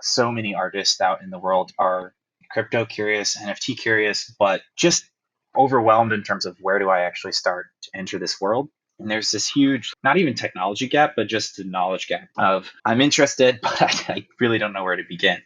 so many artists out in the world are crypto curious, NFT curious, but just overwhelmed in terms of where do I actually start to enter this world. And there's this huge, not even technology gap, but just a knowledge gap of I'm interested, but I really don't know where to begin.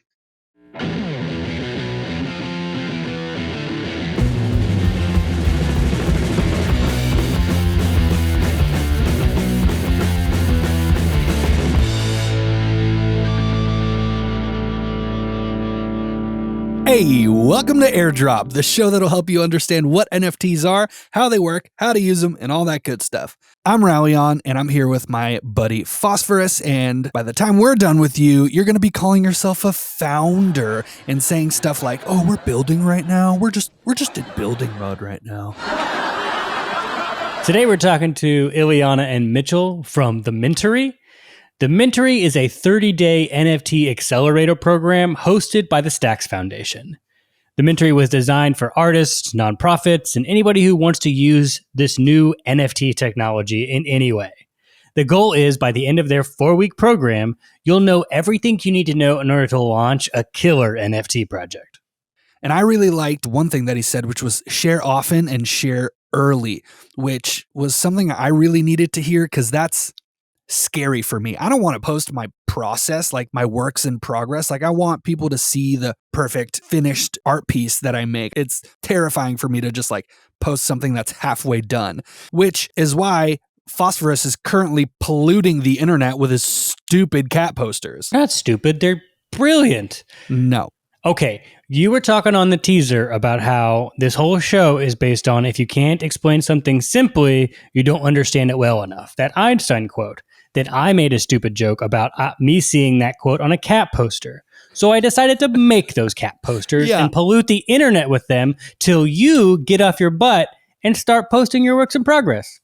Hey, welcome to Airdrop, the show that'll help you understand what NFTs are, how they work, how to use them, and all that good stuff. I'm Rallion, and I'm here with my buddy Phosphorus, and by the time we're done with you, you're going to be calling yourself a founder and saying stuff like, oh, we're building right now. We're just in building mode right now. Today we're talking to Ileana and Mitchell from the Mintery. The Mintery is a 30-day NFT accelerator program hosted by the Stacks Foundation. The Mintery was designed for artists, nonprofits, and anybody who wants to use this new NFT technology in any way. The goal is, by the end of their 4-week program, you'll know everything you need to know in order to launch a killer NFT project. And I really liked one thing that he said, which was share often and share early, which was something I really needed to hear because that's scary for me. I don't want to post my process, like my works in progress. Like I want people to see the perfect finished art piece that I make. It's terrifying for me to just like post something that's halfway done, which is why Phosphorus is currently polluting the internet with his stupid cat posters. Not stupid. They're brilliant. No. Okay, you were talking on the teaser about how this whole show is based on if you can't explain something simply, you don't understand it well enough. That Einstein quote. That I made a stupid joke about me seeing that quote on a cat poster. So I decided to make those cat posters and pollute the internet with them till you get off your butt and start posting your works in progress.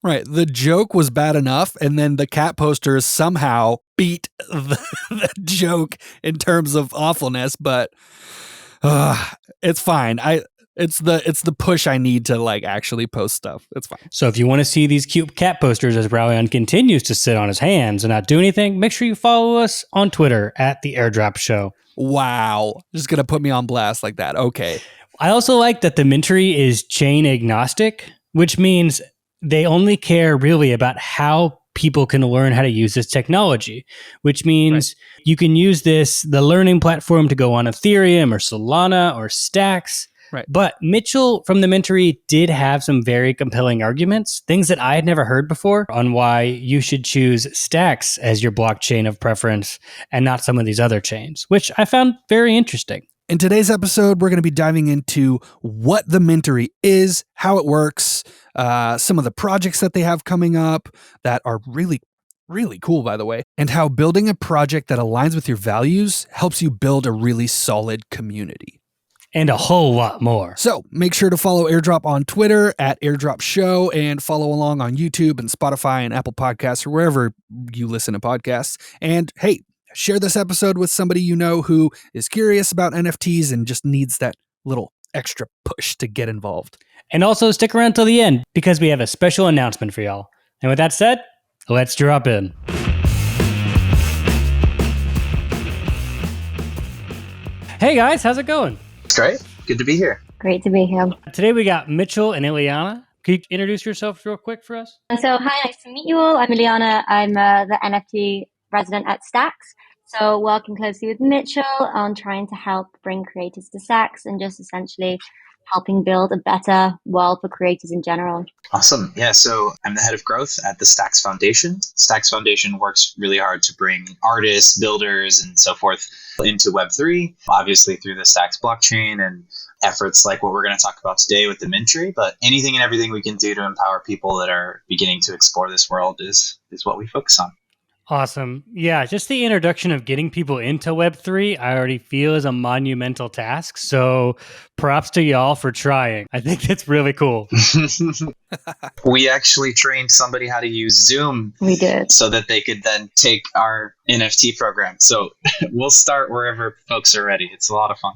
Right. The joke was bad enough, and then the cat posters somehow beat the joke in terms of awfulness, but it's fine. It's the push I need to like actually post stuff. It's fine. So if you want to see these cute cat posters as Rallion continues to sit on his hands and not do anything, make sure you follow us on Twitter at The Airdrop Show. Wow. Just going to put me on blast like that. Okay. I also like that the Mintery is chain agnostic, which means they only care really about how people can learn how to use this technology, which means you can use the learning platform to go on Ethereum or Solana or Stacks. Right. But Mitchell from the Mintery did have some very compelling arguments, things that I had never heard before, on why you should choose Stacks as your blockchain of preference and not some of these other chains, which I found very interesting. In today's episode, we're going to be diving into what the Mintery is, how it works, some of the projects that they have coming up that are really cool, by the way, and how building a project that aligns with your values helps you build a really solid community. And a whole lot more. So make sure to follow Airdrop on Twitter at Airdrop Show and follow along on YouTube and Spotify and Apple Podcasts or wherever you listen to podcasts. And hey, share this episode with somebody you know who is curious about NFTs and just needs that little extra push to get involved. And also stick around till the end because we have a special announcement for y'all. And with that said, let's drop in. Hey guys, how's it going? Great. Good to be here. Great to be here. Today we got Mitchell and Ileana. Can you introduce yourself real quick for us? So hi, nice to meet you all. I'm Ileana. I'm the NFT resident at Stacks. So working closely with Mitchell on trying to help bring creators to Stacks and just essentially helping build a better world for creators in general. Awesome. Yeah, so I'm the head of growth at the Stacks Foundation. Stacks Foundation works really hard to bring artists, builders, and so forth into Web3, obviously through the Stacks blockchain and efforts like what we're going to talk about today with the Mintery, but anything and everything we can do to empower people that are beginning to explore this world is what we focus on. Awesome. Yeah, just the introduction of getting people into Web3, I already feel is a monumental task. So props to y'all for trying. I think that's really cool. We actually trained somebody how to use Zoom. We did. So that they could then take our NFT program. So we'll start wherever folks are ready. It's a lot of fun.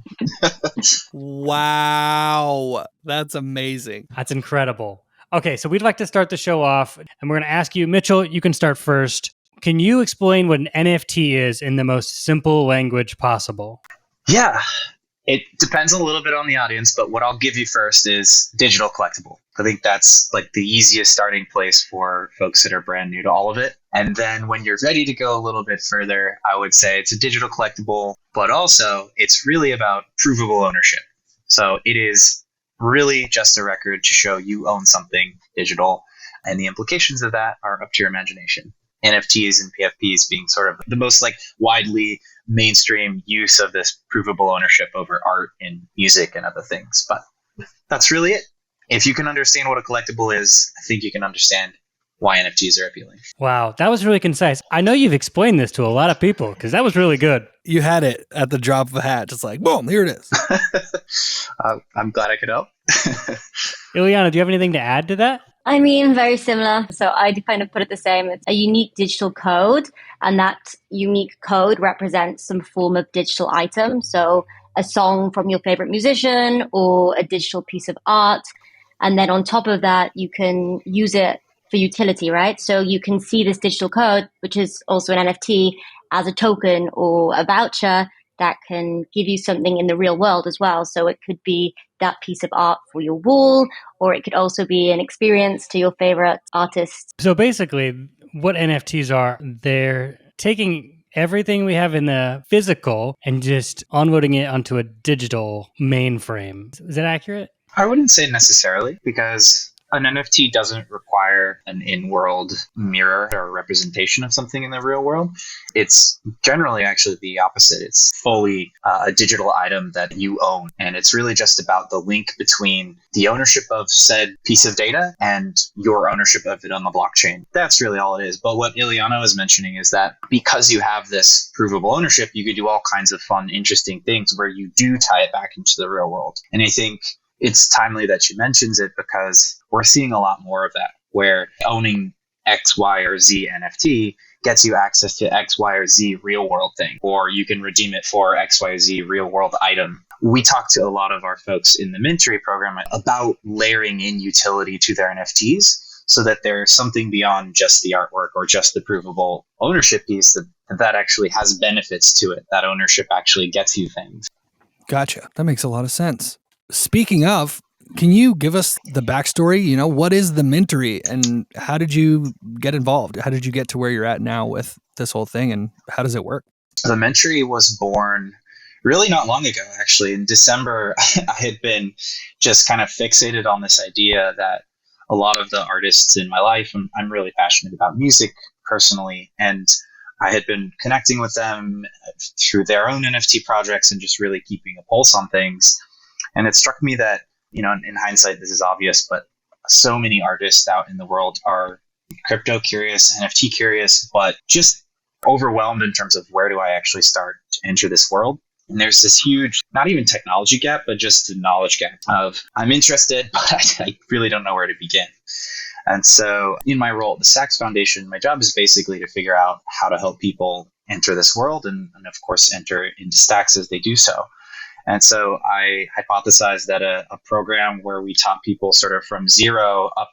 Wow. That's amazing. That's incredible. Okay, so we'd like to start the show off, and we're going to ask you, Mitchell, you can start first. Can you explain what an NFT is in the most simple language possible? Yeah, it depends a little bit on the audience, but what I'll give you first is digital collectible. I think that's like the easiest starting place for folks that are brand new to all of it. And then when you're ready to go a little bit further, I would say it's a digital collectible, but also it's really about provable ownership. So it is really just a record to show you own something digital, and the implications of that are up to your imagination. NFTs and PFPs being sort of the most like widely mainstream use of this provable ownership over art and music and other things. But that's really it. If you can understand what a collectible is, I think you can understand why NFTs are appealing. Wow, that was really concise. I know you've explained this to a lot of people because that was really good. You had it at the drop of a hat. Just like, boom, here it is. I'm glad I could help. Ileana, do you have anything to add to that? I mean, very similar. So I kind of put it the same. It's a unique digital code, and that unique code represents some form of digital item. So a song from your favorite musician or a digital piece of art. And then on top of that, you can use it for utility, right? So you can see this digital code, which is also an NFT, as a token or a voucher that can give you something in the real world as well. So it could be that piece of art for your wall, or it could also be an experience to your favorite artist. So basically, what NFTs are, they're taking everything we have in the physical and just onloading it onto a digital mainframe. Is that accurate? I wouldn't say necessarily, because an NFT doesn't require an in-world mirror or representation of something in the real world. It's generally actually the opposite. It's fully a digital item that you own. And it's really just about the link between the ownership of said piece of data and your ownership of it on the blockchain. That's really all it is. But what Ileana was mentioning is that because you have this provable ownership, you could do all kinds of fun, interesting things where you do tie it back into the real world. And I think it's timely that she mentions it because we're seeing a lot more of that, where owning X, Y, or Z NFT gets you access to X, Y, or Z real world thing, or you can redeem it for X, Y, Z real world item. We talk to a lot of our folks in the Mintery program about layering in utility to their NFTs so that there's something beyond just the artwork or just the provable ownership piece that actually has benefits to it. That ownership actually gets you things. Gotcha. That makes a lot of sense. Speaking of, can you give us the backstory? You know, what is the Mintery and how did you get involved? How did you get to where you're at now with this whole thing, and how does it work? The Mintery was born really not long ago, actually. In December, I had been just kind of fixated on this idea that a lot of the artists in my life, I'm really passionate about music personally, and I had been connecting with them through their own NFT projects and just really keeping a pulse on things. And it struck me that, you know, in hindsight, this is obvious, but so many artists out in the world are crypto curious, NFT curious, but just overwhelmed in terms of where do I actually start to enter this world. And there's this huge, not even technology gap, but just a knowledge gap of I'm interested, but I really don't know where to begin. And so in my role at the Stacks Foundation, my job is basically to figure out how to help people enter this world and of course, enter into Stacks as they do so. And so I hypothesized that a program where we taught people sort of from zero up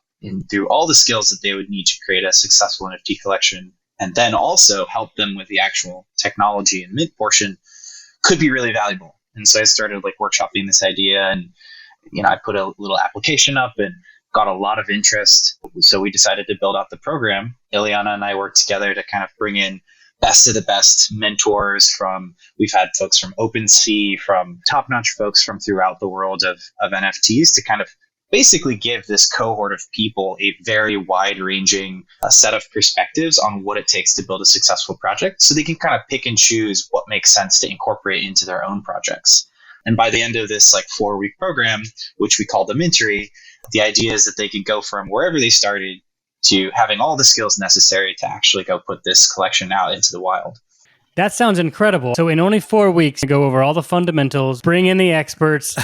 through all the skills that they would need to create a successful NFT collection, and then also help them with the actual technology and mint portion could be really valuable. And so I started like workshopping this idea, and, you know, I put a little application up and got a lot of interest. So we decided to build out the program. Ileana and I worked together to kind of bring in best of the best mentors we've had folks from OpenSea, from top-notch folks from throughout the world of NFTs to kind of basically give this cohort of people a very wide-ranging set of perspectives on what it takes to build a successful project so they can kind of pick and choose what makes sense to incorporate into their own projects. And by the end of this like 4-week program, which we call the Mintery, the idea is that they can go from wherever they started to having all the skills necessary to actually go put this collection out into the wild. That sounds incredible. So in only 4 weeks, go over all the fundamentals, bring in the experts,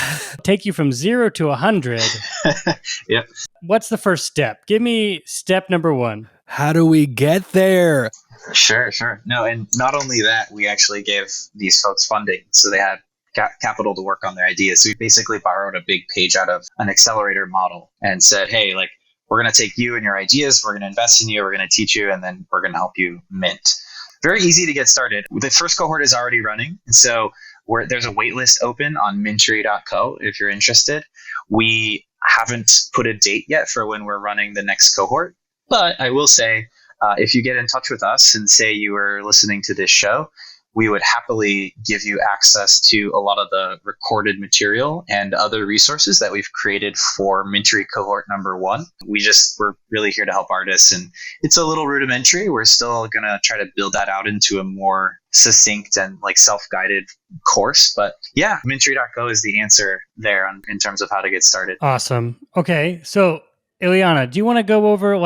take you from 0 to 100. Yep. What's the first step? Give me step number 1. How do we get there? Sure. No, and not only that, we actually gave these folks funding. So they had capital to work on their ideas. So we basically borrowed a big page out of an accelerator model and said, hey, like, We're going to take you and your ideas, we're going to invest in you, we're going to teach you, and then we're going to help you mint. Very easy to get started. The first cohort is already running. And so there's a waitlist open on mintery.co if you're interested. We haven't put a date yet for when we're running the next cohort. But I will say, if you get in touch with us and say you were listening to this show, we would happily give you access to a lot of the recorded material and other resources that we've created for Mintery cohort number 1. We're really here to help artists, and it's a little rudimentary. We're still going to try to build that out into a more succinct and like self-guided course. But yeah, Mintery.co is the answer there in terms of how to get started. Awesome. Okay. So Ileana, do you want to go over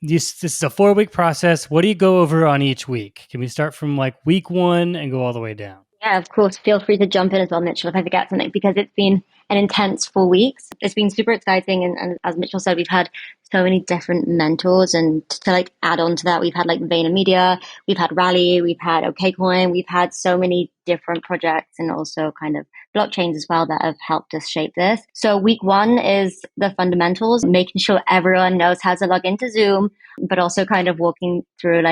this is a 4-week process. What do you go over on each week? Can we start from week 1 and go all the way down? Yeah, of course. Feel free to jump in as well, Mitchell, if I forget something, because it's been an intense 4 weeks. It's been super exciting. And as Mitchell said, we've had so many different mentors. And to add on to that, we've had VaynerMedia, we've had Rally, we've had OKCoin, we've had so many different projects and also kind of blockchains as well that have helped us shape this. So week 1 is the fundamentals, making sure everyone knows how to log into Zoom, but also kind of walking through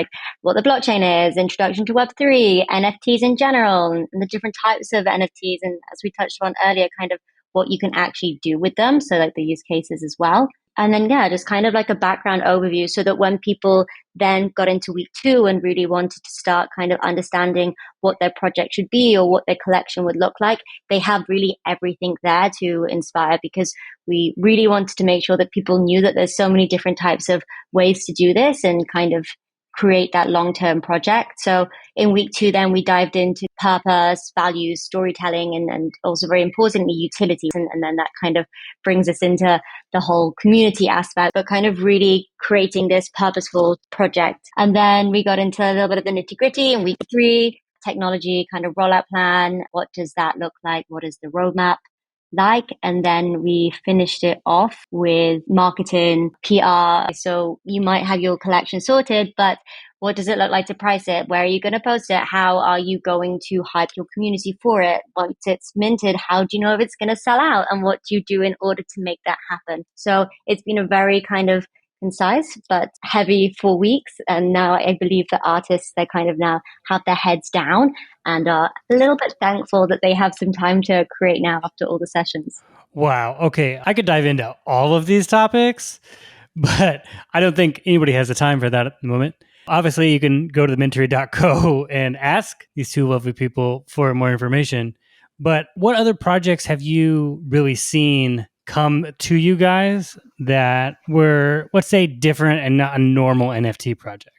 what the blockchain is, introduction to Web3, NFTs in general, and the different types of NFTs. And as we touched on earlier, kind of what you can actually do with them. So the use cases as well. And then, just kind of a background overview so that when people then got into week 2 and really wanted to start kind of understanding what their project should be or what their collection would look like, they have really everything there to inspire, because we really wanted to make sure that people knew that there's so many different types of ways to do this and kind of create that long-term project. So in week 2, then we dived into purpose, values, storytelling, and also very importantly, utility. And then that kind of brings us into the whole community aspect, but kind of really creating this purposeful project. And then we got into a little bit of the nitty-gritty in week 3, technology kind of rollout plan. What does that look like? What is the roadmap like? And then we finished it off with marketing, PR. So you might have your collection sorted, but what does it look like to price it? Where are you going to post it? How are you going to hype your community for it? Once it's minted, how do you know if it's going to sell out? And what do you do in order to make that happen? So it's been a very kind of concise but heavy 4 weeks. And now I believe the artists, they kind of now have their heads down and are a little bit thankful that they have some time to create now after all the sessions. Wow. Okay. I could dive into all of these topics, but I don't think anybody has the time for that at the moment. Obviously, you can go to the mintery.co and ask these 2 lovely people for more information. But what other projects have you really seen come to you guys that were, let's say, different and not a normal NFT project?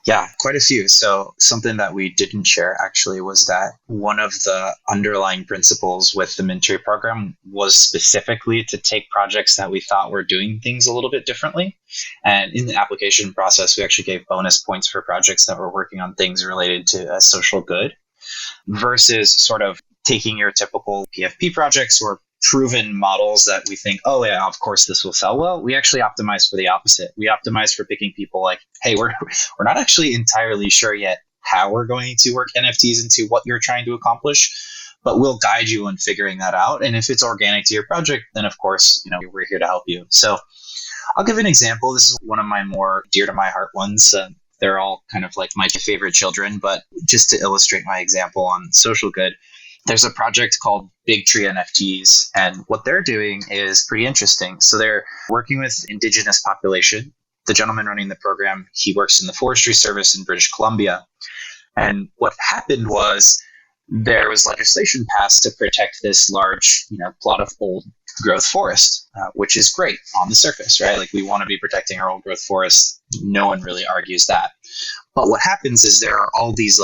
Yeah, quite a few. So something that we didn't share actually was that one of the underlying principles with the Mintery program was specifically to take projects that we thought were doing things a little bit differently. And in the application process, we actually gave bonus points for projects that were working on things related to a social good versus sort of taking your typical PFP projects or proven models that we think, oh yeah, of course this will sell well. We actually optimize for the opposite. We optimize for picking people like, hey, we're not actually entirely sure yet how we're going to work NFTs into what you're trying to accomplish, but we'll guide you in figuring that out. And if it's organic to your project, then of course, we're here to help you. So I'll give an example. This is one of my more dear to my heart ones. They're all kind of like my favorite children, but just to illustrate my example on social good, there's a project called Big Tree NFTs, and what they're doing is pretty interesting. So they're working with indigenous population. The gentleman running the program, he works in the Forestry Service in British Columbia. And what happened was there was legislation passed to protect this large, plot of old growth forest, which is great on the surface, right? Like we want to be protecting our old growth forest. No one really argues that. But what happens is there are all these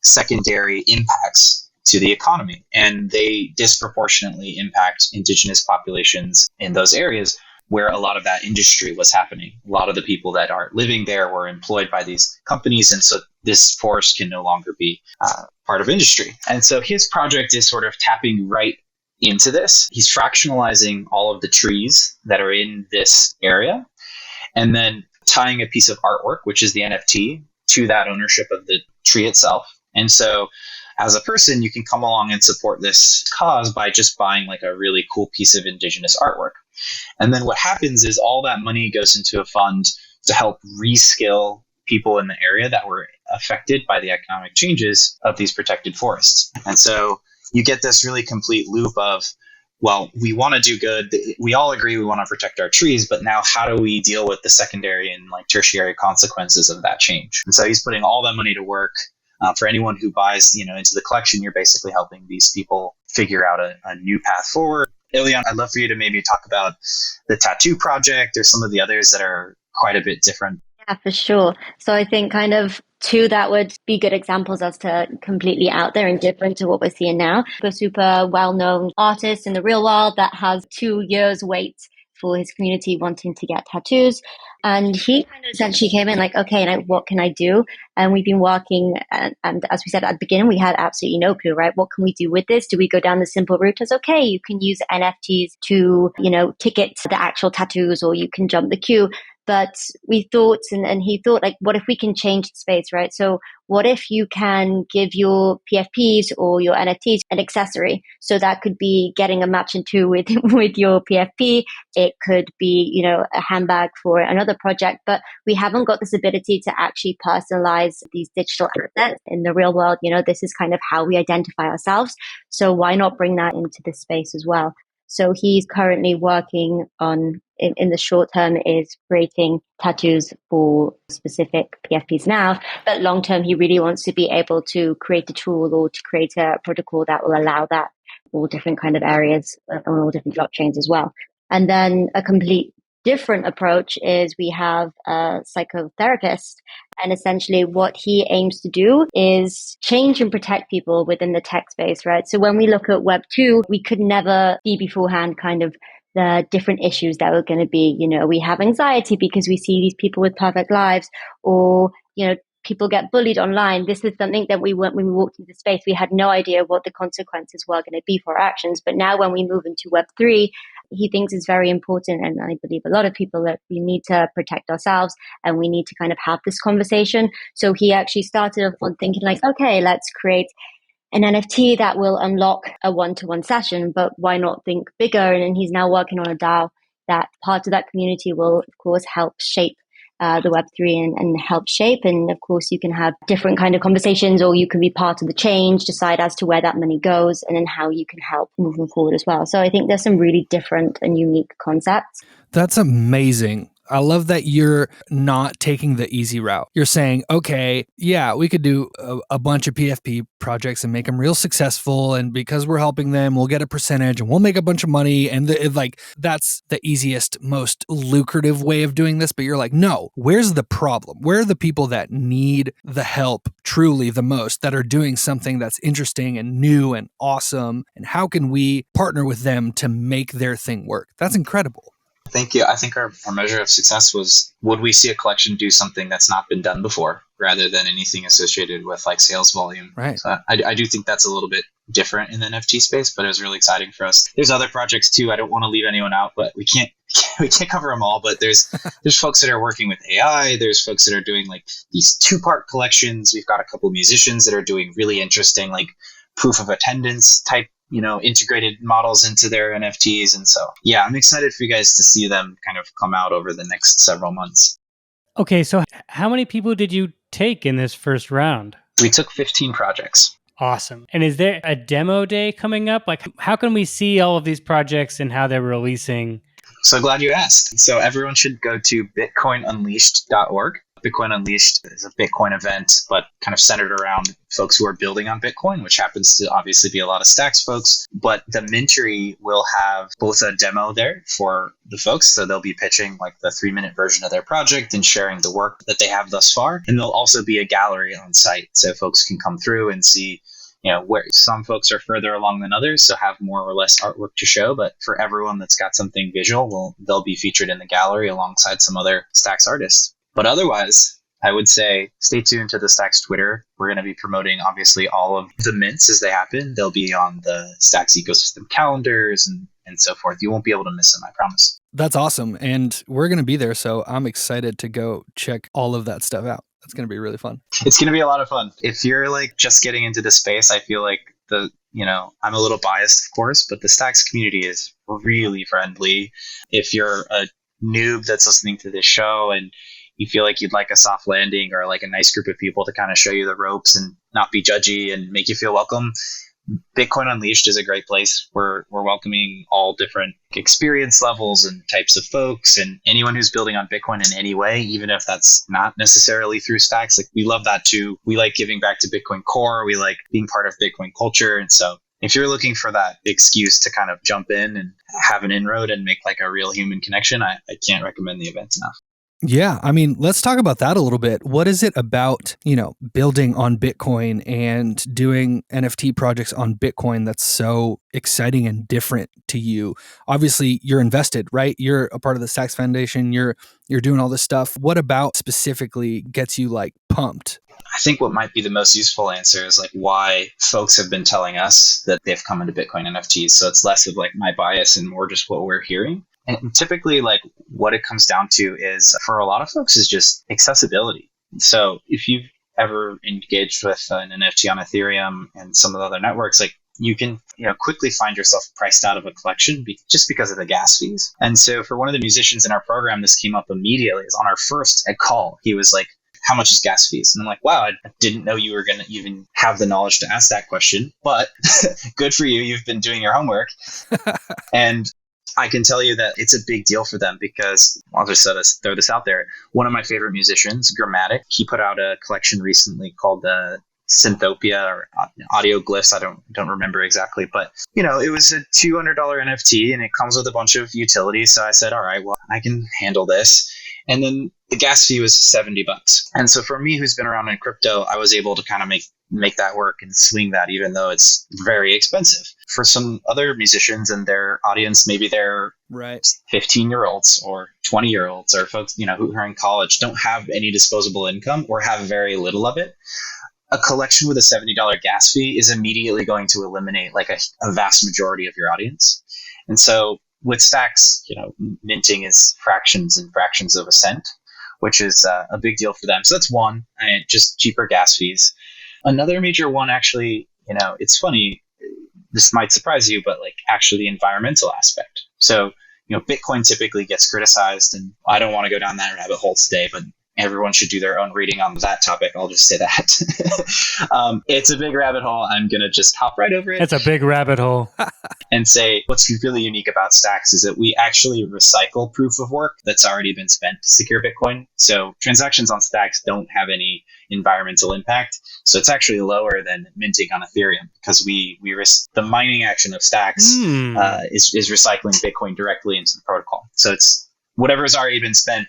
secondary impacts to the economy, and they disproportionately impact indigenous populations in those areas where a lot of that industry was happening. A lot of the people that are living there were employed by these companies, and so this forest can no longer be part of industry. And so his project is sort of tapping right into this. He's fractionalizing all of the trees that are in this area, and then tying a piece of artwork, which is the NFT, to that ownership of the tree itself. And so as a person, you can come along and support this cause by just buying like a really cool piece of indigenous artwork. And then what happens is all that money goes into a fund to help reskill people in the area that were affected by the economic changes of these protected forests. And so you get this really complete loop of, well, we want to do good. We all agree we want to protect our trees, but now how do we deal with the secondary and like tertiary consequences of that change? And so he's putting all that money to work. For anyone who buys, into the collection, you're basically helping these people figure out a new path forward. Ileana, I'd love for you to maybe talk about the tattoo project or some of the others that are quite a bit different. Yeah, for sure. So I think kind of two that would be good examples as to completely out there and different to what we're seeing now. A super well-known artist in the real world that has 2 years wait for his community wanting to get tattoos. And he kind of essentially came in like, okay, like, what can I do? And we've been working, and as we said at the beginning, we had absolutely no clue, right? What can we do with this? Do we go down the simple route as, okay, you can use NFTs to, ticket the actual tattoos, or you can jump the queue. But we thought, and he thought, like, what if we can change the space, right? So what if you can give your PFPs or your NFTs an accessory? So that could be getting a matching tool with your PFP. It could be, a handbag for another project. But we haven't got this ability to actually personalize these digital assets in the real world. This is kind of how we identify ourselves. So why not bring that into this space as well? So he's currently working on, in the short term, is creating tattoos for specific PFPs now. But long term, he really wants to be able to create a tool or to create a protocol that will allow that all different kind of areas on all different blockchains as well. And then a complete different approach is we have a psychotherapist, and essentially what he aims to do is change and protect people within the tech space, right? So when we look at Web 2, we could never see beforehand kind of the different issues that were going to be. We have anxiety because we see these people with perfect lives, or, people get bullied online. This is something that when we walked into the space, we had no idea what the consequences were going to be for our actions. But now when we move into Web3, he thinks it's very important, and I believe a lot of people, that we need to protect ourselves and we need to kind of have this conversation. So he actually started off on thinking like, okay, let's create an NFT that will unlock a one-to-one session, but why not think bigger? And he's now working on a DAO that part of that community will, of course, help shape the Web3 and help shape. And of course, you can have different kind of conversations, or you can be part of the change, decide as to where that money goes, and then how you can help moving forward as well. So I think there's some really different and unique concepts. That's amazing. I love that you're not taking the easy route. You're saying, okay, yeah, we could do a bunch of PFP projects and make them real successful. And because we're helping them, we'll get a percentage and we'll make a bunch of money. And that's the easiest, most lucrative way of doing this. But you're like, no, where's the problem? Where are the people that need the help truly the most, that are doing something that's interesting and new and awesome? And how can we partner with them to make their thing work? That's incredible. Thank you. I think our measure of success was, would we see a collection do something that's not been done before, rather than anything associated with like sales volume. Right. So I do think that's a little bit different in the NFT space, but it was really exciting for us. There's other projects too. I don't want to leave anyone out, but we can't cover them all. But there's folks that are working with AI. There's folks that are doing like these 2-part collections. We've got a couple musicians that are doing really interesting like proof of attendance type, integrated models into their NFTs. And so, yeah, I'm excited for you guys to see them kind of come out over the next several months. Okay, so how many people did you take in this first round? We took 15 projects. Awesome. And is there a demo day coming up? Like, how can we see all of these projects and how they're releasing? So glad you asked. So everyone should go to bitcoinunleashed.org. Bitcoin Unleashed is a Bitcoin event, but kind of centered around folks who are building on Bitcoin, which happens to obviously be a lot of Stacks folks. But the Mintery will have both a demo there for the folks. So they'll be pitching like the 3-minute version of their project and sharing the work that they have thus far. And there'll also be a gallery on site so folks can come through and see, where some folks are further along than others, so have more or less artwork to show. But for everyone that's got something visual, they'll be featured in the gallery alongside some other Stacks artists. But otherwise, I would say stay tuned to the Stacks Twitter. We're going to be promoting, obviously, all of the mints as they happen. They'll be on the Stacks ecosystem calendars and so forth. You won't be able to miss them, I promise. That's awesome. And we're going to be there, so I'm excited to go check all of that stuff out. That's going to be really fun. It's going to be a lot of fun. If you're like just getting into the space, I feel like I'm a little biased, of course, but the Stacks community is really friendly. If you're a noob that's listening to this show and you feel like you'd like a soft landing or like a nice group of people to kind of show you the ropes and not be judgy and make you feel welcome, Bitcoin Unleashed is a great place. We're welcoming all different experience levels and types of folks, and anyone who's building on Bitcoin in any way, even if that's not necessarily through Stacks. Like, we love that too. We like giving back to Bitcoin Core. We like being part of Bitcoin culture. And so if you're looking for that excuse to kind of jump in and have an inroad and make like a real human connection, I can't recommend the event enough. Yeah, I mean, let's talk about that a little bit. What is it about, building on Bitcoin and doing NFT projects on Bitcoin that's so exciting and different to you? Obviously, you're invested, right? You're a part of the Stacks Foundation. You're doing all this stuff. What about specifically gets you like pumped? I think what might be the most useful answer is like why folks have been telling us that they've come into Bitcoin NFTs. So it's less of like my bias and more just what we're hearing. And typically, like, what it comes down to is, for a lot of folks, is just accessibility. So if you've ever engaged with an NFT on Ethereum and some of the other networks, like, you can quickly find yourself priced out of a collection just because of the gas fees. And so for one of the musicians in our program, this came up immediately. It was on our first call. He was like, how much is gas fees? And I'm like, wow, I didn't know you were going to even have the knowledge to ask that question, but good for you. You've been doing your homework. And I can tell you that it's a big deal for them because, I'll just throw this out there. One of my favorite musicians, Grammatic, he put out a collection recently called Synthopia or Audio Glyphs. I don't remember exactly, but it was a $200 NFT and it comes with a bunch of utilities. So I said, all right, well, I can handle this. And then the gas fee was $70. And so for me, who's been around in crypto, I was able to kind of make that work and swing that, even though it's very expensive. For some other musicians and their audience, maybe they're 15-year-olds or 20-year-olds or folks, who are in college, don't have any disposable income or have very little of it. A collection with a $70 gas fee is immediately going to eliminate like a vast majority of your audience. And so with Stacks, minting is fractions and fractions of a cent, which is a big deal for them. So that's one, and just cheaper gas fees. Another major one, actually, it's funny, this might surprise you, but like actually the environmental aspect. So, Bitcoin typically gets criticized, and I don't want to go down that rabbit hole today, but everyone should do their own reading on that topic. I'll just say that. It's a big rabbit hole. I'm going to just hop right over it. It's a big rabbit hole. And say what's really unique about Stacks is that we actually recycle proof of work that's already been spent to secure Bitcoin. So transactions on Stacks don't have any environmental impact. So it's actually lower than minting on Ethereum because we risk the mining action of Stacks is recycling Bitcoin directly into the protocol. So it's whatever has already been spent.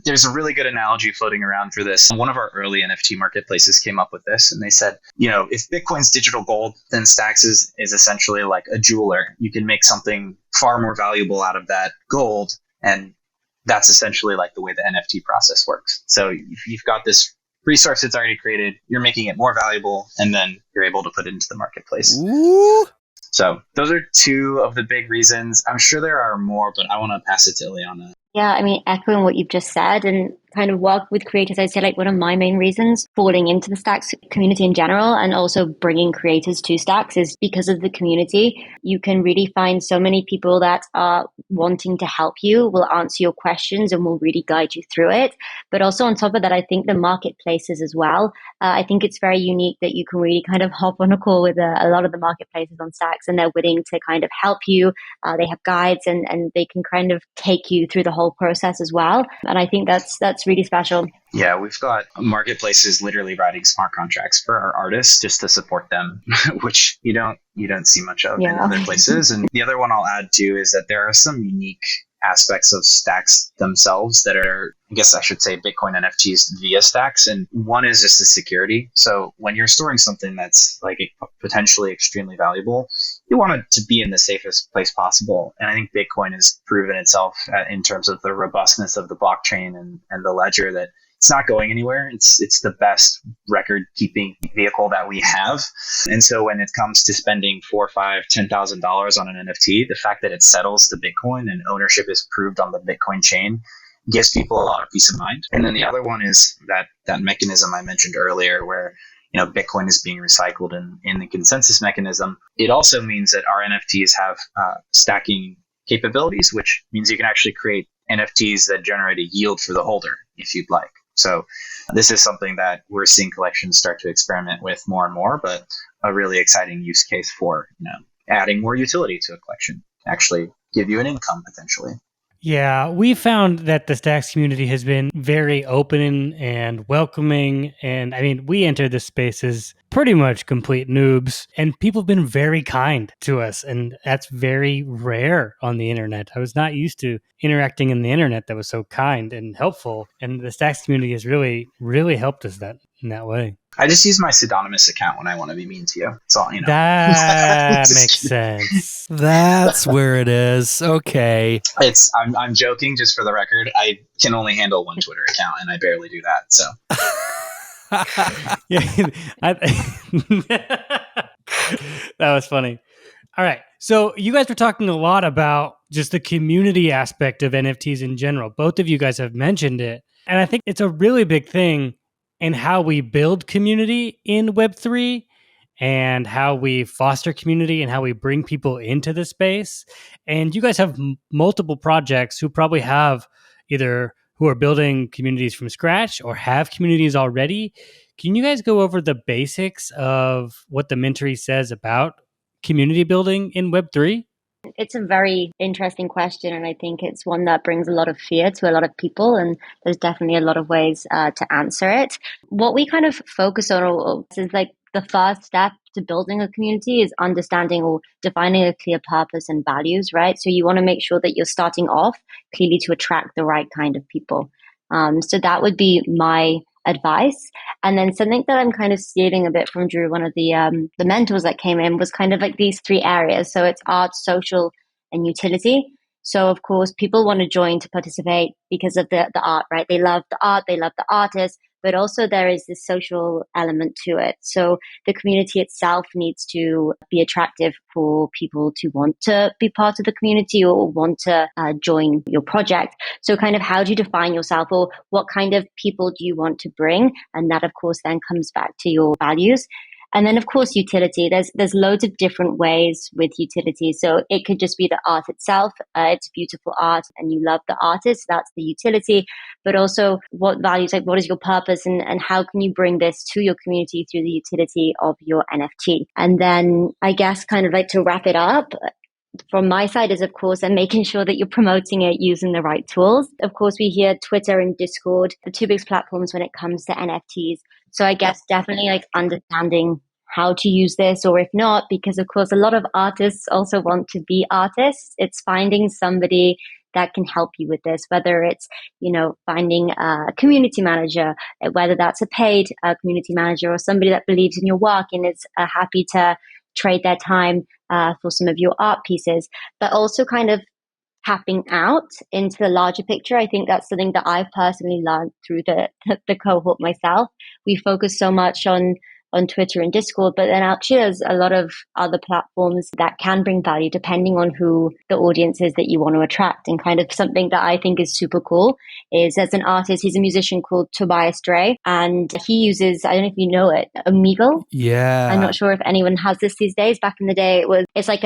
There's a really good analogy floating around for this. One of our early NFT marketplaces came up with this, and they said, if Bitcoin's digital gold, then Stacks is essentially like a jeweler. You can make something far more valuable out of that gold, and that's essentially like the way the NFT process works. So if you've got this resource that's already created, you're making it more valuable, and then you're able to put it into the marketplace. Ooh. So those are two of the big reasons. I'm sure there are more, but I want to pass it to Ileana. Yeah, I mean, echoing what you've just said and kind of work with creators, I'd say like one of my main reasons falling into the Stacks community in general and also bringing creators to Stacks is because of the community. You can really find so many people that are wanting to help you, will answer your questions and will really guide you through it. But also on top of that, I think the marketplaces as well. I think it's very unique that you can really kind of hop on a call with a lot of the marketplaces on Stacks and they're willing to kind of help you. They have guides and they can kind of take you through the whole process as well. And I think that's really special. Yeah, we've got marketplaces literally writing smart contracts for our artists just to support them, which you don't see much of in other places. And the other one I'll add too is that there are some unique aspects of Stacks themselves that are, I guess I should say, Bitcoin NFTs via Stacks. And one is just the security. So when you're storing something that's like potentially extremely valuable, you want it to be in the safest place possible. And I think Bitcoin has proven itself in terms of the robustness of the blockchain and the ledger that it's not going anywhere. It's the best record keeping vehicle that we have. And so when it comes to spending $4,000, $5,000, $10,000 on an NFT, the fact that it settles to Bitcoin and ownership is proved on the Bitcoin chain gives people a lot of peace of mind. And then the other one is that mechanism I mentioned earlier where Bitcoin is being recycled in the consensus mechanism. It also means that our NFTs have stacking capabilities, which means you can actually create NFTs that generate a yield for the holder if you'd like. So this is something that we're seeing collections start to experiment with more and more, but a really exciting use case for adding more utility to a collection, actually give you an income potentially. Yeah, we found that the Stacks community has been very open and welcoming. And I mean, we entered this space as pretty much complete noobs, and people have been very kind to us. And that's very rare on the internet. I was not used to interacting in the internet that was so kind and helpful. And the Stacks community has really, really helped us in that way. I just use my pseudonymous account when I want to be mean to you. That's all, That makes sense. That's where it is. Okay. I'm joking, just for the record. I can only handle one Twitter account, and I barely do that. So. That was funny. All right. So you guys were talking a lot about just the community aspect of NFTs in general. Both of you guys have mentioned it. And I think it's a really big thing in how we build community in Web3 and how we foster community and how we bring people into the space. And you guys have multiple projects who probably have either who are building communities from scratch or have communities already. Can you guys go over the basics of what the Mintery says about community building in Web3? It's a very interesting question, and I think it's one that brings a lot of fear to a lot of people, and there's definitely a lot of ways to answer it. What we kind of focus on is like the first step to building a community is understanding or defining a clear purpose and values, right? So you want to make sure that you're starting off clearly to attract the right kind of people. So that would be my advice. And then something that I'm kind of stealing a bit from Drew, one of the mentors that came in, was kind of like these three areas. So it's art, social, and utility. So of course, people want to join to participate because of the art, right? They love the art, they love the artist, but also there is this social element to it. So the community itself needs to be attractive for people to want to be part of the community or want to join your project. So kind of how do you define yourself, or what kind of people do you want to bring? And that, of course, then comes back to your values. And then, of course, utility. There's loads of different ways with utility. So it could just be the art itself. It's beautiful art and you love the artist. That's the utility. But also what values, like what is your purpose, and how can you bring this to your community through the utility of your NFT? And then I guess kind of like to wrap it up, from my side is, of course, and making sure that you're promoting it using the right tools. Of course, we hear Twitter and Discord, the two biggest platforms when it comes to NFTs. So I guess definitely like understanding how to use this, or if not, because of course, a lot of artists also want to be artists. It's finding somebody that can help you with this, whether it's, finding a community manager, whether that's a paid community manager or somebody that believes in your work and is happy to trade their time for some of your art pieces, but also kind of tapping out into the larger picture. I think that's something that I've personally learned through the cohort myself. We focus so much on Twitter and Discord, but then actually there's a lot of other platforms that can bring value depending on who the audience is that you want to attract. And kind of something that I think is super cool is, as an artist, he's a musician called Tobias Dre, and he uses, I don't know if you know it, Omegle. Yeah. I'm not sure if anyone has this these days. Back in the day, it's like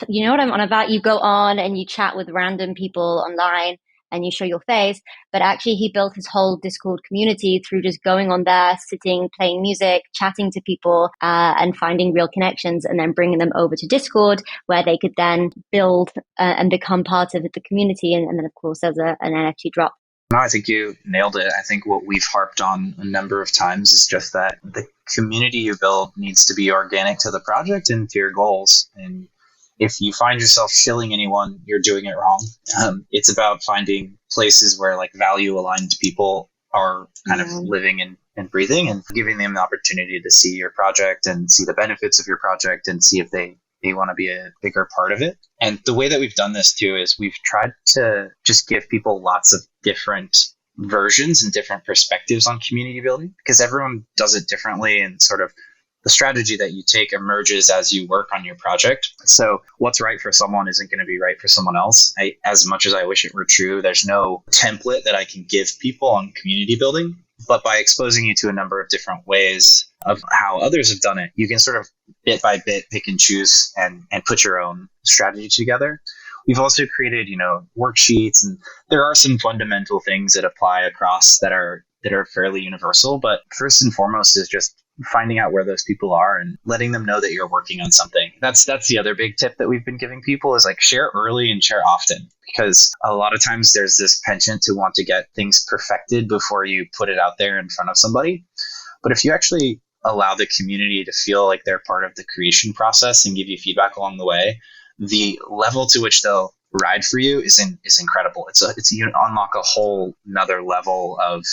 you know what I'm on about? You go on and you chat with random people online and you show your face. But actually, he built his whole Discord community through just going on there, sitting, playing music, chatting to people, and finding real connections, and then bringing them over to Discord, where they could then build and become part of the community. And then, of course, there's an NFT drop. No, I think you nailed it. I think what we've harped on a number of times is just that the community you build needs to be organic to the project and to your goals. And if you find yourself shilling anyone, you're doing it wrong. It's about finding places where like value aligned people are kind of living and breathing, and giving them the opportunity to see your project and see the benefits of your project and see if they want to be a bigger part of it. And the way that we've done this too is we've tried to just give people lots of different versions and different perspectives on community building, because everyone does it differently and sort of the strategy that you take emerges as you work on your project. So what's right for someone isn't going to be right for someone else. As much as I wish it were true, there's no template that I can give people on community building. But by exposing you to a number of different ways of how others have done it, you can sort of bit by bit pick and choose and put your own strategy together. We've also created, worksheets, and there are some fundamental things that apply across that are fairly universal. But first and foremost is just finding out where those people are and letting them know that you're working on something. That's the other big tip that we've been giving people is like share early and share often, because a lot of times there's this penchant to want to get things perfected before you put it out there in front of somebody. But if you actually allow the community to feel like they're part of the creation process and give you feedback along the way, the level to which they'll ride for you is incredible. You unlock a whole another level of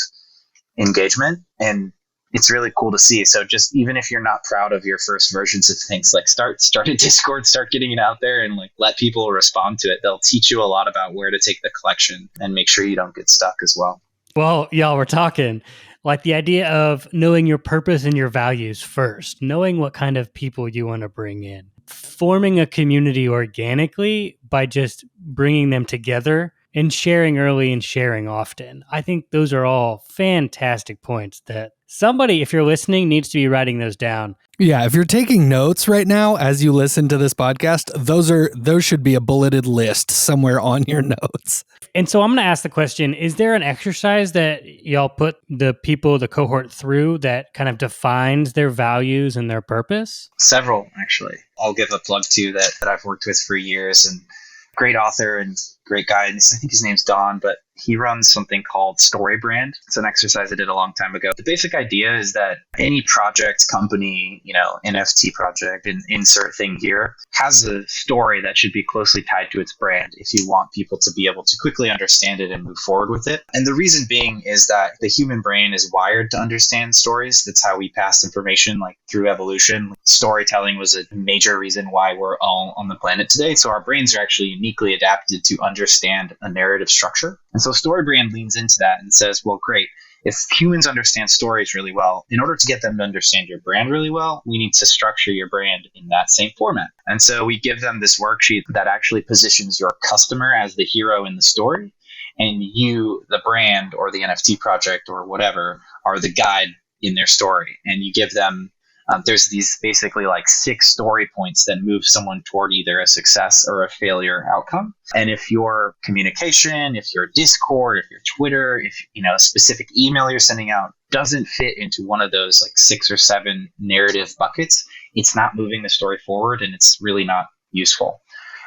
engagement, and it's really cool to see. So just even if you're not proud of your first versions of things, like start a Discord, start getting it out there and like let people respond to it. They'll teach you a lot about where to take the collection and make sure you don't get stuck as well. Well, y'all, we're talking like the idea of knowing your purpose and your values first, knowing what kind of people you want to bring in, forming a community organically by just bringing them together, and sharing early and sharing often. I think those are all fantastic points that somebody, if you're listening, needs to be writing those down. Yeah, if you're taking notes right now as you listen to this podcast, those should be a bulleted list somewhere on your notes. And so I'm going to ask the question, is there an exercise that y'all put the cohort through that kind of defines their values and their purpose? Several, actually. I'll give a plug to that I've worked with for years, and great author and great guy. And I think his name's Don, but he runs something called Story Brand. It's an exercise I did a long time ago. The basic idea is that any project, company, NFT project, and insert thing here, has a story that should be closely tied to its brand if you want people to be able to quickly understand it and move forward with it. And the reason being is that the human brain is wired to understand stories. That's how we pass information, like through evolution. Storytelling was a major reason why we're all on the planet today. So our brains are actually uniquely adapted to understand a narrative structure. And so StoryBrand leans into that and says, well, great. If humans understand stories really well, in order to get them to understand your brand really well, we need to structure your brand in that same format. And so we give them this worksheet that actually positions your customer as the hero in the story, and you, the brand or the NFT project or whatever, are the guide in their story. And you give them there's these basically like 6 story points that move someone toward either a success or a failure outcome. And if your communication, if your Discord, if your Twitter, if a specific email you're sending out doesn't fit into one of those like 6 or 7 narrative buckets, it's not moving the story forward and it's really not useful.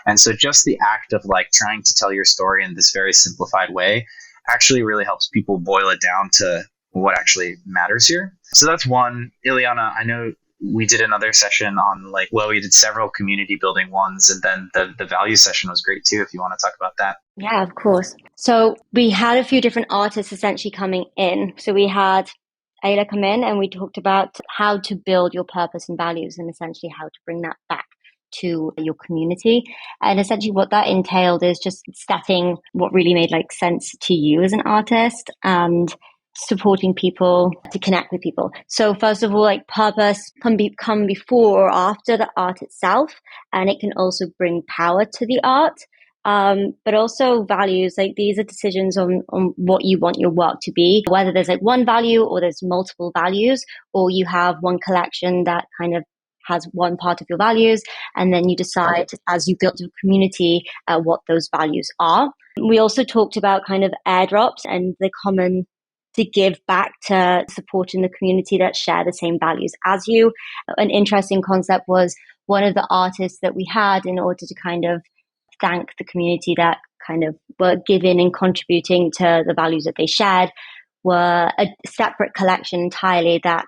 And so just the act of like trying to tell your story in this very simplified way actually really helps people boil it down to what actually matters here. So that's one. Ileana, I know we did another session on we did several community building ones, and then the value session was great too, if you want to talk about that. Yeah, of course. So we had a few different artists essentially coming in. So we had Ayla come in and we talked about how to build your purpose and values and essentially how to bring that back to your community. And essentially what that entailed is just setting what really made sense to you as an artist and supporting people to connect with people. So first of all, purpose can come before or after the art itself, and it can also bring power to the art. But also values, these are decisions on what you want your work to be, whether there's one value or there's multiple values, or you have one collection that kind of has one part of your values, and then you decide as you build your community what those values are. We also talked about kind of airdrops and the common to give back to supporting the community that share the same values as you. An interesting concept was one of the artists that we had, in order to kind of thank the community that kind of were giving and contributing to the values that they shared, were a separate collection entirely that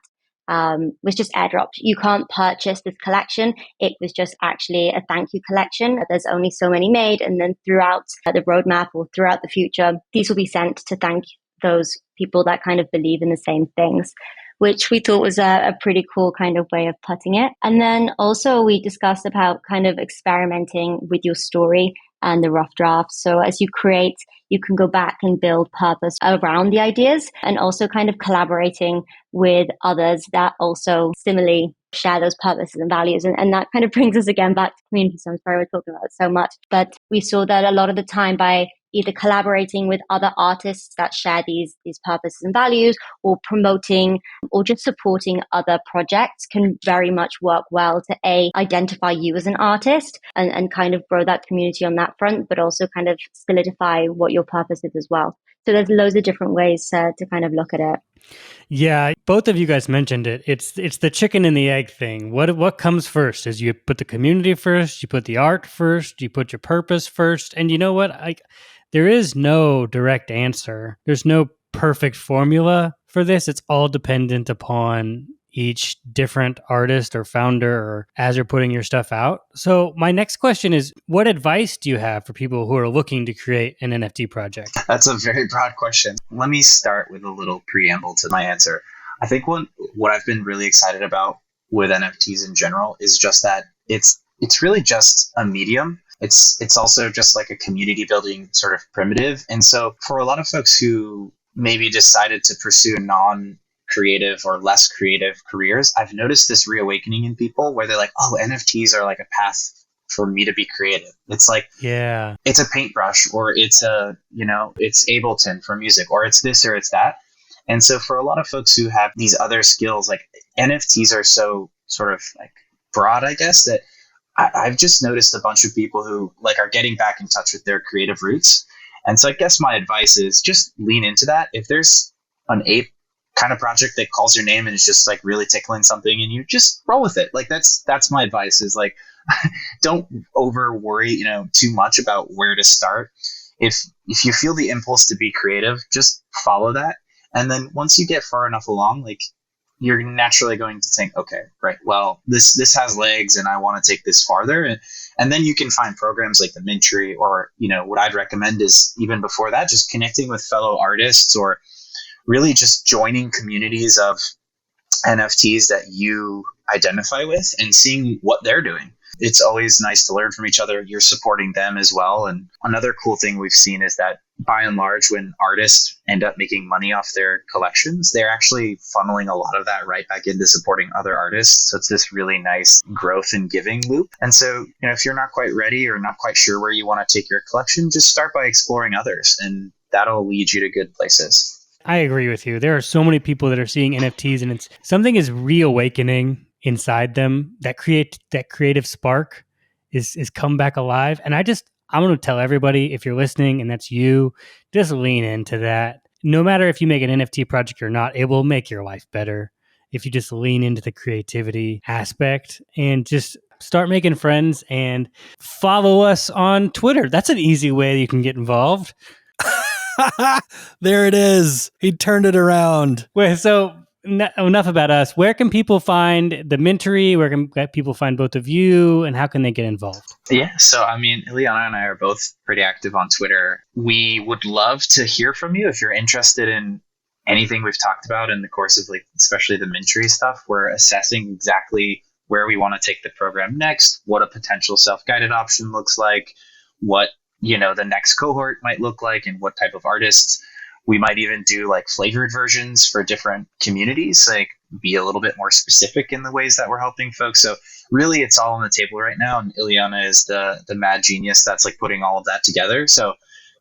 was just airdropped. You can't purchase this collection. It was just actually a thank you collection. There's only so many made, and then throughout the roadmap or throughout the future, these will be sent to thank those people that kind of believe in the same things. which we thought was a pretty cool kind of way of putting it. And then also we discussed about kind of experimenting with your story and the rough draft. So as you create, you can go back and build purpose around the ideas, and also kind of collaborating with others that also similarly share those purposes and values. And that kind of brings us again back to community. So I'm sorry we're talking about it so much, but we saw that a lot of the time by either collaborating with other artists that share these purposes and values, or promoting or just supporting other projects can very much work well to identify you as an artist and kind of grow that community on that front, but also kind of solidify what your purpose is as well. So there's loads of different ways to kind of look at it. Yeah, both of you guys mentioned it. It's the chicken and the egg thing. What comes first? Is you put the community first, you put the art first, you put your purpose first. And you know what? There is no direct answer. There's no perfect formula for this. It's all dependent upon each different artist or founder, or as you're putting your stuff out. So my next question is, what advice do you have for people who are looking to create an NFT project? That's a very broad question. Let me start with a little preamble to my answer. I think what I've been really excited about with NFTs in general is just that it's really just a medium. It's also just like a community building sort of primitive. And so for a lot of folks who maybe decided to pursue non-creative or less creative careers, I've noticed this reawakening in people where they're like, oh, NFTs are like a path for me to be creative. It's like, yeah, it's a paintbrush, or it's it's Ableton for music, or it's this or it's that. And so for a lot of folks who have these other skills, like NFTs are so sort of like broad, I guess, that I've just noticed a bunch of people who like are getting back in touch with their creative roots. And so I guess my advice is just lean into that. If there's an ape kind of project that calls your name and is just like really tickling something in you, just roll with it. Like that's my advice, is like, don't over worry, too much about where to start. If you feel the impulse to be creative, just follow that. And then once you get far enough along, like, you're naturally going to think, okay, right, well, this has legs and I want to take this farther. And then you can find programs like the Mintery, or, what I'd recommend is even before that, just connecting with fellow artists, or really just joining communities of NFTs that you identify with and seeing what they're doing. It's always nice to learn from each other. You're supporting them as well. And another cool thing we've seen is that by and large, when artists end up making money off their collections, they're actually funneling a lot of that right back into supporting other artists. So it's this really nice growth and giving loop. And so, if you're not quite ready or not quite sure where you want to take your collection, just start by exploring others, and that'll lead you to good places. I agree with you. There are so many people that are seeing NFTs, and something is reawakening inside them. That creative spark is come back alive. And I'm going to tell everybody, if you're listening and that's you, just lean into that. No matter if you make an NFT project or not, it will make your life better if you just lean into the creativity aspect and just start making friends and follow us on Twitter. That's an easy way you can get involved. There it is. He turned it around. Wait, so enough about us. Where can people find the Mintery? Where can people find both of you, and how can they get involved? Yeah, so Ileana and I are both pretty active on Twitter. We would love to hear from you if you're interested in anything we've talked about in the course of, like, especially the Mintery stuff. We're assessing exactly where we want to take the program next, what a potential self-guided option looks like, what the next cohort might look like, and what type of artists. We might even do like flavored versions for different communities, like be a little bit more specific in the ways that we're helping folks. So really, it's all on the table right now. And Ileana is the mad genius that's like putting all of that together. So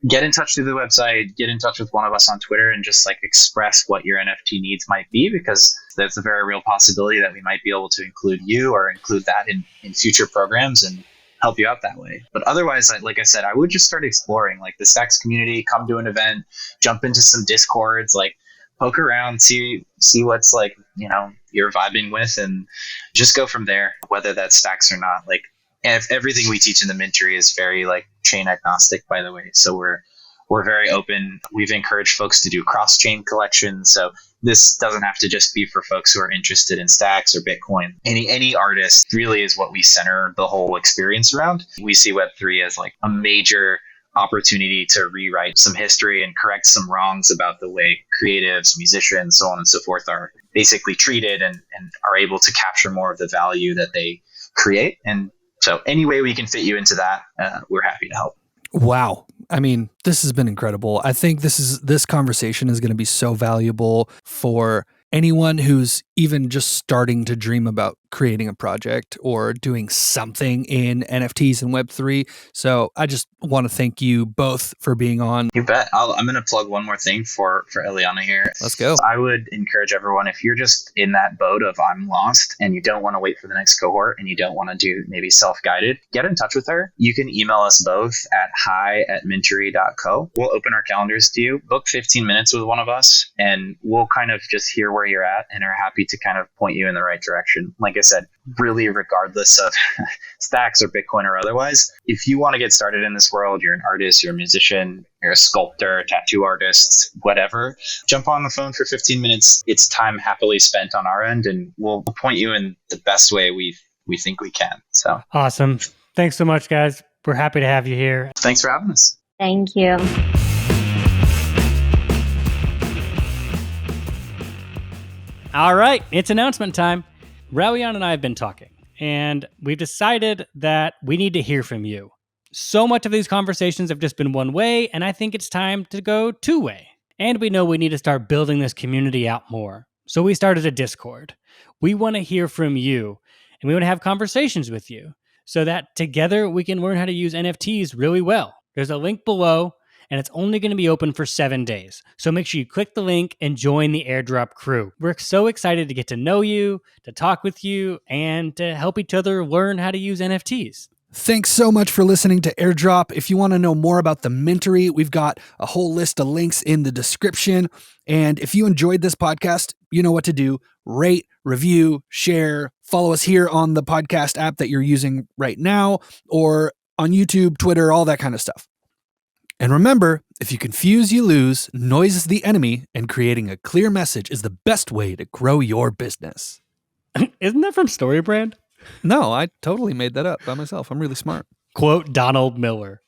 get in touch through the website, get in touch with one of us on Twitter, and just like express what your NFT needs might be, because there's a very real possibility that we might be able to include you or include that in future programs and help you out that way. But otherwise, like I said, I would just start exploring like the Stacks community, come to an event, jump into some Discords, like poke around, see what's like, you're vibing with, and just go from there, whether that's Stacks or not. Like, everything we teach in the Mintery is very like chain agnostic, by the way. So we're very open. We've encouraged folks to do cross-chain collections. So this doesn't have to just be for folks who are interested in Stacks or Bitcoin. Any artist really is what we center the whole experience around. We see Web3 as like a major opportunity to rewrite some history and correct some wrongs about the way creatives, musicians, so on and so forth are basically treated and are able to capture more of the value that they create. And so any way we can fit you into that, we're happy to help. Wow. I mean, this has been incredible. I think this conversation is going to be so valuable for anyone who's even just starting to dream about creating a project or doing something in NFTs and Web3. So I just want to thank you both for being on. You bet. I'm going to plug one more thing for Ileana here. Let's go. I would encourage everyone, if you're just in that boat of I'm lost and you don't want to wait for the next cohort and you don't want to do maybe self-guided, get in touch with her. You can email us both at hi@mintery.co. We'll open our calendars to you, book 15 minutes with one of us, and we'll kind of just hear where you're at and are happy to kind of point you in the right direction. Like I said, really regardless of Stacks or Bitcoin or otherwise, if you want to get started in this world, you're an artist, you're a musician, you're a sculptor, tattoo artist, whatever, jump on the phone for 15 minutes. It's time happily spent on our end, and we'll point you in the best way we think we can. So awesome. Thanks so much, guys. We're happy to have you here. Thanks for having us. Thank you. All right, it's announcement time. Rawian and I have been talking, and we've decided that we need to hear from you. So much of these conversations have just been one way, and I think it's time to go two-way. And we know we need to start building this community out more. So we started a Discord. We want to hear from you, and we want to have conversations with you so that together we can learn how to use NFTs really well. There's a link below, and it's only going to be open for 7 days. So make sure you click the link and join the airdrop crew. We're so excited to get to know you, to talk with you, and to help each other learn how to use NFTs. Thanks so much for listening to Airdrop. If you want to know more about the Mintery, we've got a whole list of links in the description. And if you enjoyed this podcast, you know what to do. Rate, review, share, follow us here on the podcast app that you're using right now, or on YouTube, Twitter, all that kind of stuff. And remember, if you confuse, you lose, noise is the enemy, and creating a clear message is the best way to grow your business. Isn't that from StoryBrand? No, I totally made that up by myself. I'm really smart. Quote Donald Miller.